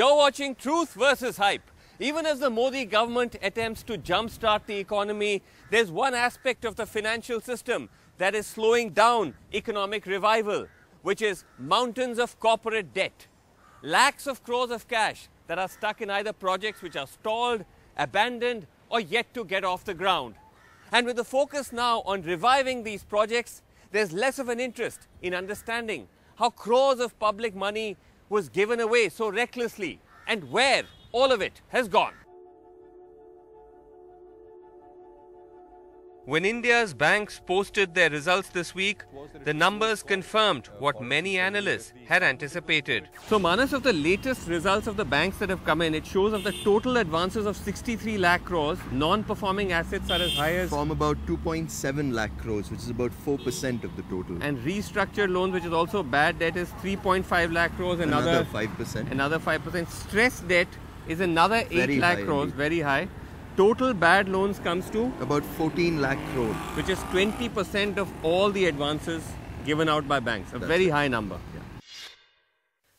You're watching Truth versus Hype. Even as the Modi government attempts to jumpstart the economy, there's one aspect of the financial system that is slowing down economic revival, which is mountains of corporate debt. Lakhs of crores of cash that are stuck in either projects which are stalled, abandoned, or yet to get off the ground. And with the focus now on reviving these projects, there's less of an interest in understanding how crores of public money was given away so recklessly and where all of it has gone. When India's banks posted their results this week, the numbers confirmed what many analysts had anticipated. So Manas, of the latest results of the banks that have come in, it shows of the total advances of 63 lakh crores, non-performing assets are as high as... From about 2.7 lakh crores, which is about 4% of the total. And restructured loans, which is also bad debt, is 3.5 lakh crores, another 5%. Another 5%. Stress debt is another 8 lakh crores, very high. Total bad loans comes to about 14 lakh crores, which is 20% of all the advances given out by banks. That's very high number. Yeah.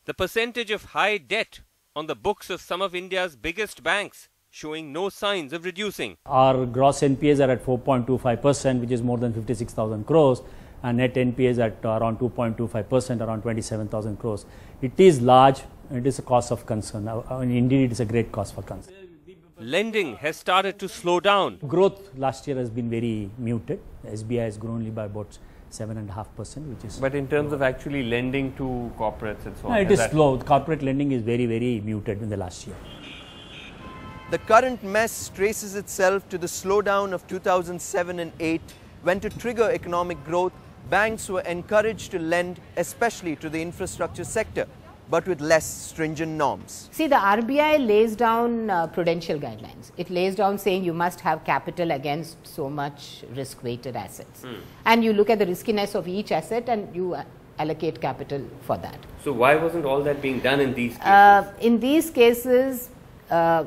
The percentage of high debt on the books of some of India's biggest banks showing no signs of reducing. Our gross NPAs are at 4.25%, which is more than 56,000 crores, and net NPAs at around 2.25%, around 27,000 crores. It is large. It is a cause of concern. Indeed, it is a great cause for concern. Lending has started to slow down. Growth last year has been very muted. SBI has grown only by about 7.5%, which is... But in terms of actually lending to corporates and so on? No, it is slow. Corporate lending is very, very muted in the last year. The current mess traces itself to the slowdown of 2007 and 8, when to trigger economic growth, banks were encouraged to lend, especially to the infrastructure sector, but with less stringent norms. See, the RBI lays down prudential guidelines. It lays down saying you must have capital against so much risk-weighted assets. And you look at the riskiness of each asset and you allocate capital for that. So why wasn't all that being done in these cases? In these cases, I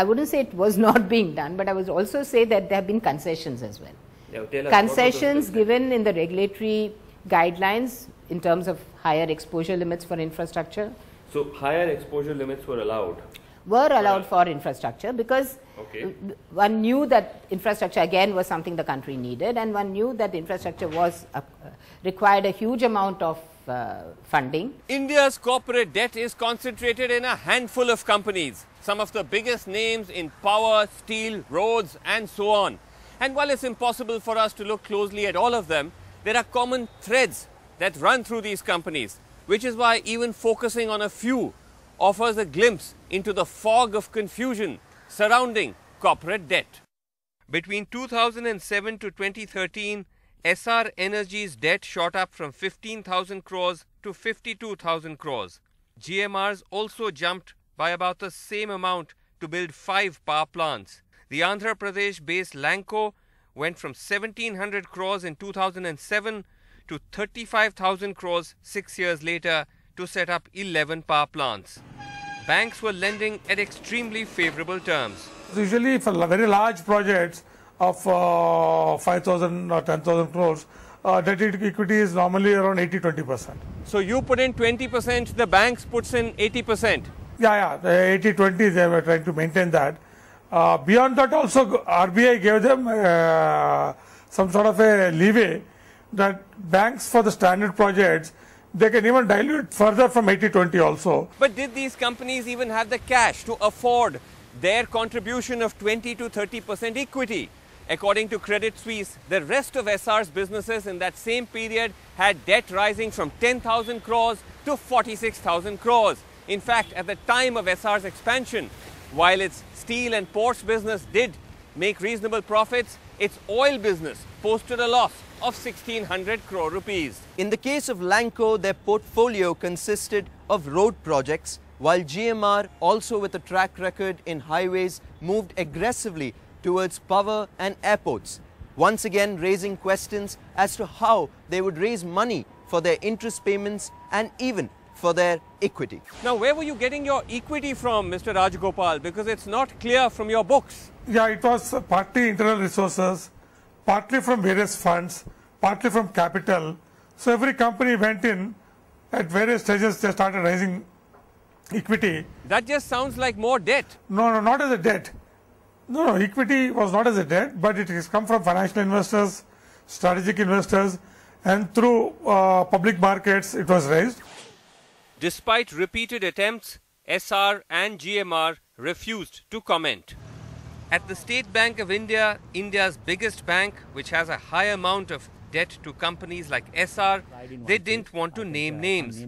wouldn't say it was not being done, but I would also say that there have been concessions as well. Yeah, concessions given in the regulatory guidelines in terms of higher exposure limits for infrastructure. So higher exposure limits were allowed? Were allowed for infrastructure because one knew that infrastructure again was something the country needed, and one knew that infrastructure was required a huge amount of funding. India's corporate debt is concentrated in a handful of companies, some of the biggest names in power, steel, roads and so on. And while it's impossible for us to look closely at all of them, there are common threads that run through these companies, which is why even focusing on a few offers a glimpse into the fog of confusion surrounding corporate debt. Between 2007 to 2013, SR Energy's debt shot up from 15,000 crores to 52,000 crores. GMR's also jumped by about the same amount to build 5 power plants. The Andhra Pradesh-based Lanco went from 1,700 crores in 2007 to 35,000 crores 6 years later to set up 11 power plants. Banks were lending at extremely favorable terms. Usually for very large projects of 5,000 or 10,000 crores, debt equity is normally around 80-20%. So you put in 20%, the banks puts in 80%? Yeah, 80-20 they were trying to maintain that. Beyond that also RBI gave them some sort of a leeway that banks for the standard projects, they can even dilute further from 80-20 also. But did these companies even have the cash to afford their contribution of 20 to 30% equity? According to Credit Suisse, the rest of SR's businesses in that same period had debt rising from 10,000 crores to 46,000 crores. In fact, at the time of SR's expansion, while its steel and ports business did make reasonable profits, its oil business posted a loss of 1,600 crore rupees. In the case of Lanco, their portfolio consisted of road projects, while GMR, also with a track record in highways, moved aggressively towards power and airports, once again raising questions as to how they would raise money for their interest payments and even for their equity. Now, where were you getting your equity from, Mr. Rajgopal? Because it's not clear from your books. Yeah, it was partly internal resources, partly from various funds, partly from capital. So every company went in at various stages, they started raising equity. That just sounds like more debt. No, not as a debt. No, equity was not as a debt, but it has come from financial investors, strategic investors, and through public markets it was raised. Despite repeated attempts, SR and GMR refused to comment. At the State Bank of India, India's biggest bank, which has a high amount of debt to companies like SR, they didn't want to name names.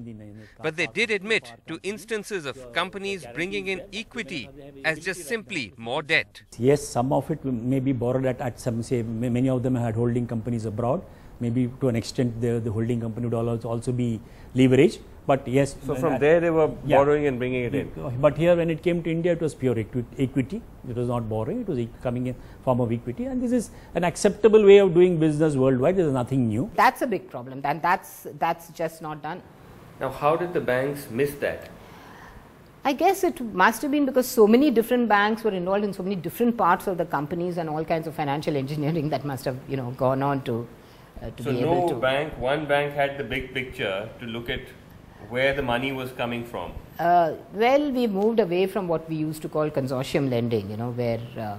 But they did admit to instances of companies bringing in equity as just simply more debt. Yes, some of it may be borrowed at some, say, many of them had holding companies abroad. Maybe to an extent the holding company would also be leveraged. But yes. So from there they were borrowing and bringing it in. But here when it came to India, it was pure equity. It was not borrowing, it was coming in form of equity. And this is an acceptable way of doing business worldwide. There is nothing new. That's a big problem, and that's just not done. Now, how did the banks miss that? I guess it must have been because so many different banks were involved in so many different parts of the companies and all kinds of financial engineering that must have, gone on to be able to. So one bank had the big picture to look at where the money was coming from. Well, we moved away from what we used to call consortium lending, where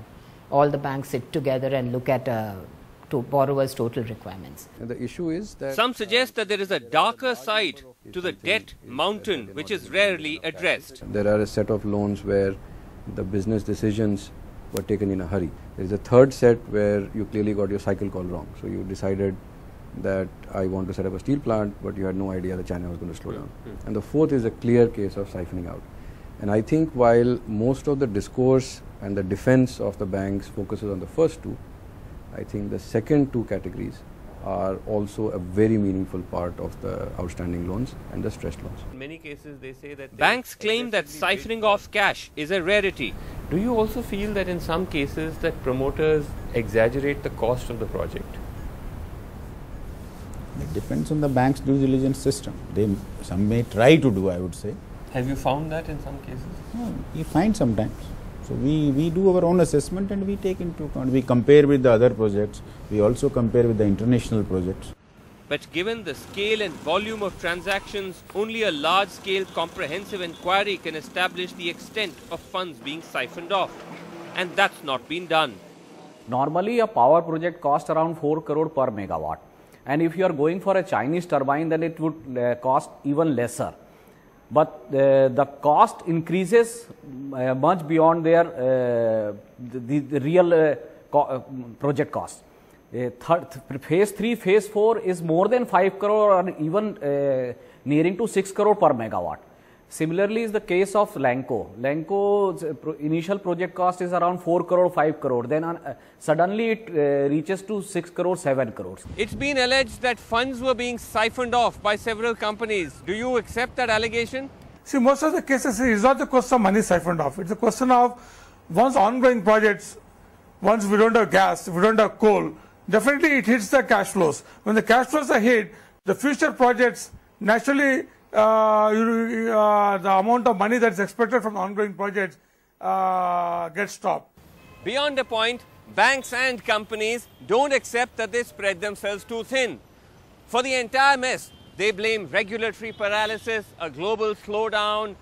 all the banks sit together and look at to borrowers' total requirements. And the issue is that Some suggest that there is a darker side to the debt mountain which is rarely addressed. there are a set of loans where the business decisions were taken in a hurry. There is a third set where you clearly got your cycle call wrong. So you decided that I want to set up a steel plant, but you had no idea the China was going to slow down. And the fourth is a clear case of siphoning out. And I think while most of the discourse and the defense of the banks focuses on the first two, I think the second two categories are also a very meaningful part of the outstanding loans and the stressed loans. In many cases they say that banks claim that siphoning off cash is a rarity. Do you also feel that in some cases that promoters exaggerate the cost of the project? It depends on the bank's due diligence system. Some may try to do, I would say. Have you found that in some cases? No, you find sometimes. So we do our own assessment and we take into account. We compare with the other projects. We also compare with the international projects. But given the scale and volume of transactions, only a large-scale comprehensive inquiry can establish the extent of funds being siphoned off. And that's not been done. Normally a power project costs around 4 crore per megawatt. And if you are going for a Chinese turbine, then it would cost even lesser. But the cost increases much beyond their the real project cost. Phase 3, phase 4 is more than 5 crore or even nearing to 6 crore per megawatt. Similarly is the case of Lanco. Lanco's initial project cost is around 4 crore, 5 crore. Then suddenly it reaches to 6 crore, 7 crores. It's been alleged that funds were being siphoned off by several companies. Do you accept that allegation? See, most of the cases it's not the question of money siphoned off. It's a question of once ongoing projects, once we don't have gas, we don't have coal, definitely it hits the cash flows. When the cash flows are hit, the future projects naturally the amount of money that's expected from ongoing projects gets stopped. Beyond a point, banks and companies don't accept that they spread themselves too thin. For the entire mess, they blame regulatory paralysis, a global slowdown,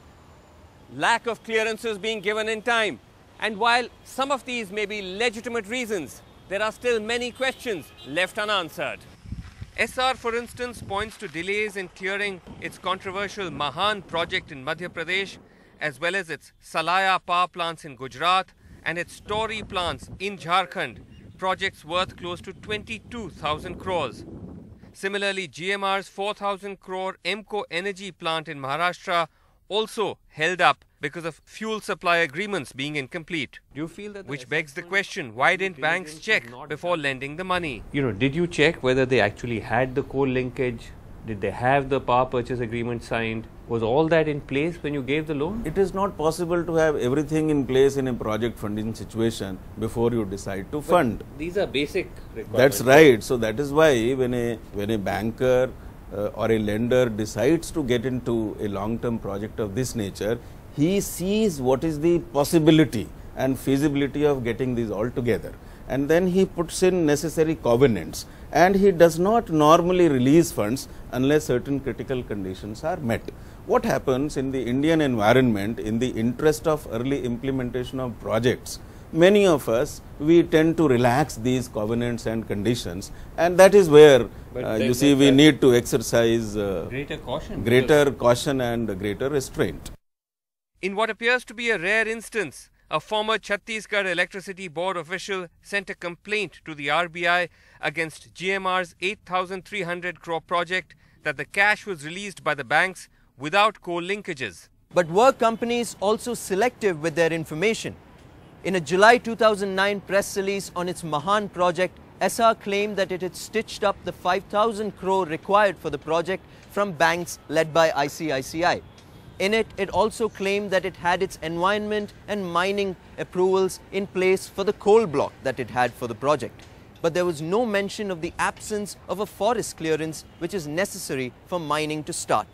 lack of clearances being given in time. And while some of these may be legitimate reasons, there are still many questions left unanswered. SR, for instance, points to delays in clearing its controversial Mahan project in Madhya Pradesh, as well as its Salaya power plants in Gujarat and its Tori plants in Jharkhand, projects worth close to 22,000 crores. Similarly, GMR's 4,000 crore Emco energy plant in Maharashtra also held up because of fuel supply agreements being incomplete. Do you feel that? Which begs the question, why didn't banks check before lending the money? Did you check whether they actually had the coal linkage? Did they have the power purchase agreement signed? Was all that in place when you gave the loan? It is not possible to have everything in place in a project funding situation before you decide to fund. These are basic requirements. That's right. So that is why when a banker or a lender decides to get into a long-term project of this nature, he sees what is the possibility and feasibility of getting these all together. And then he puts in necessary covenants, and he does not normally release funds unless certain critical conditions are met. what happens in the Indian environment, in the interest of early implementation of projects, many of us, we tend to relax these covenants and conditions, and that is where you see we need to exercise greater caution and greater restraint. In what appears to be a rare instance, a former Chhattisgarh Electricity Board official sent a complaint to the RBI against GMR's 8,300 crore project that the cash was released by the banks without coal linkages. But were companies also selective with their information? In a July 2009 press release on its Mahan project, Essar claimed that it had stitched up the 5,000 crore required for the project from banks led by ICICI. In it, it also claimed that it had its environment and mining approvals in place for the coal block that it had for the project. But there was no mention of the absence of a forest clearance which is necessary for mining to start.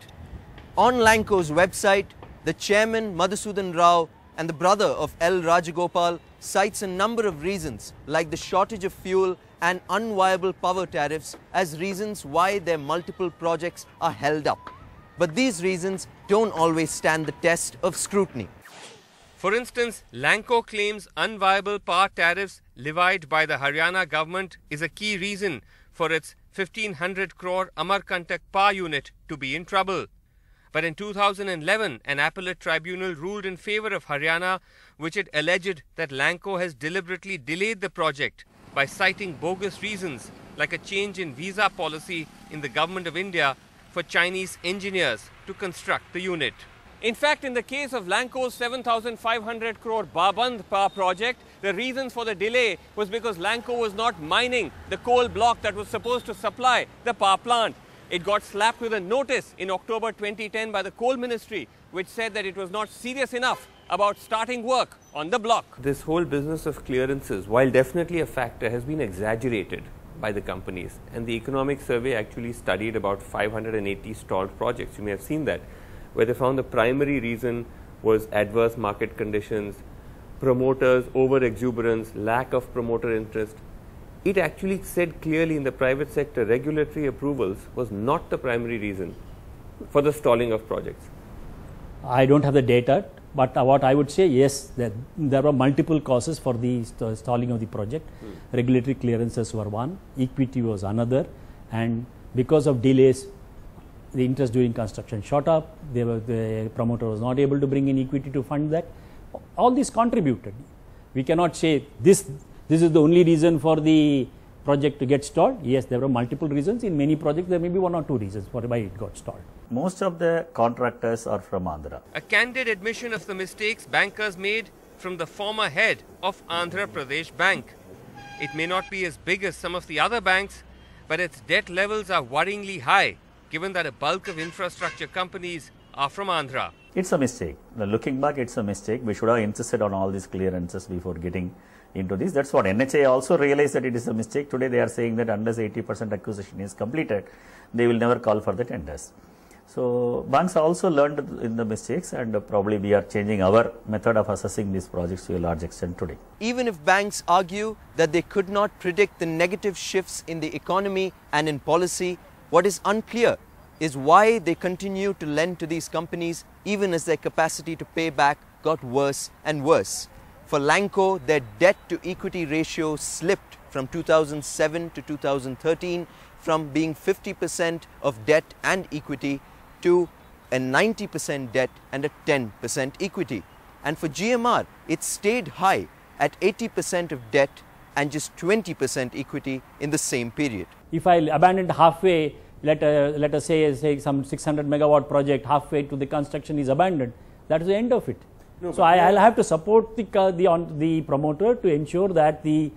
On Lanco's website, the chairman Madhusudan Rao and the brother of L. Rajagopal cites a number of reasons like the shortage of fuel and unviable power tariffs as reasons why their multiple projects are held up. But these reasons don't always stand the test of scrutiny. For instance, Lanco claims unviable power tariffs levied by the Haryana government is a key reason for its 1,500 crore Amarkantak power unit to be in trouble. But in 2011, an appellate tribunal ruled in favour of Haryana, which it alleged that Lanco has deliberately delayed the project by citing bogus reasons like a change in visa policy in the Government of India for Chinese engineers to construct the unit. In fact, in the case of Lanco's 7,500 crore Baband power project, the reasons for the delay was because Lanco was not mining the coal block that was supposed to supply the power plant. It got slapped with a notice in October 2010 by the Coal Ministry, which said that it was not serious enough about starting work on the block. This whole business of clearances, while definitely a factor, has been exaggerated by the companies. And the economic survey actually studied about 580 stalled projects. You may have seen that, where they found the primary reason was adverse market conditions, promoters' over-exuberance, lack of promoter interest. It actually said clearly in the private sector, regulatory approvals was not the primary reason for the stalling of projects. I don't have the data, but what I would say, yes, that there were multiple causes for the stalling of the project. Regulatory clearances were one, equity was another, and because of delays, the interest during construction shot up. The promoter was not able to bring in equity to fund that. All this contributed. We cannot say this is the only reason for the project to get stalled. Yes, there were multiple reasons. In many projects, there may be one or two reasons for why it got stalled. Most of the contractors are from Andhra. A candid admission of the mistakes bankers made from the former head of Andhra Pradesh Bank. It may not be as big as some of the other banks, but its debt levels are worryingly high, given that a bulk of infrastructure companies are from Andhra. It's a mistake. Looking back, it's a mistake. We should have insisted on all these clearances before getting into this. That's what NHA also realized, that it is a mistake. Today they are saying that unless 80% acquisition is completed, they will never call for the tenders. So banks also learned in the mistakes, and probably we are changing our method of assessing these projects to a large extent today. Even if banks argue that they could not predict the negative shifts in the economy and in policy, what is unclear is why they continue to lend to these companies even as their capacity to pay back got worse and worse. For Lanco, their debt to equity ratio slipped from 2007 to 2013 from being 50% of debt and equity to a 90% debt and a 10% equity. And for GMR, it stayed high at 80% of debt and just 20% equity in the same period. If I abandon halfway, let us say some 600 megawatt project, halfway to the construction is abandoned, that is the end of it. No, so I'll have to support the promoter to ensure that the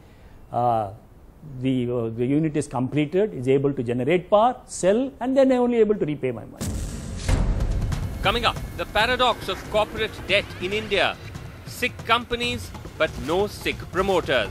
unit is completed, is able to generate power, sell, and then only able to repay my money. Coming up, the paradox of corporate debt in India. Sick companies, but no sick promoters.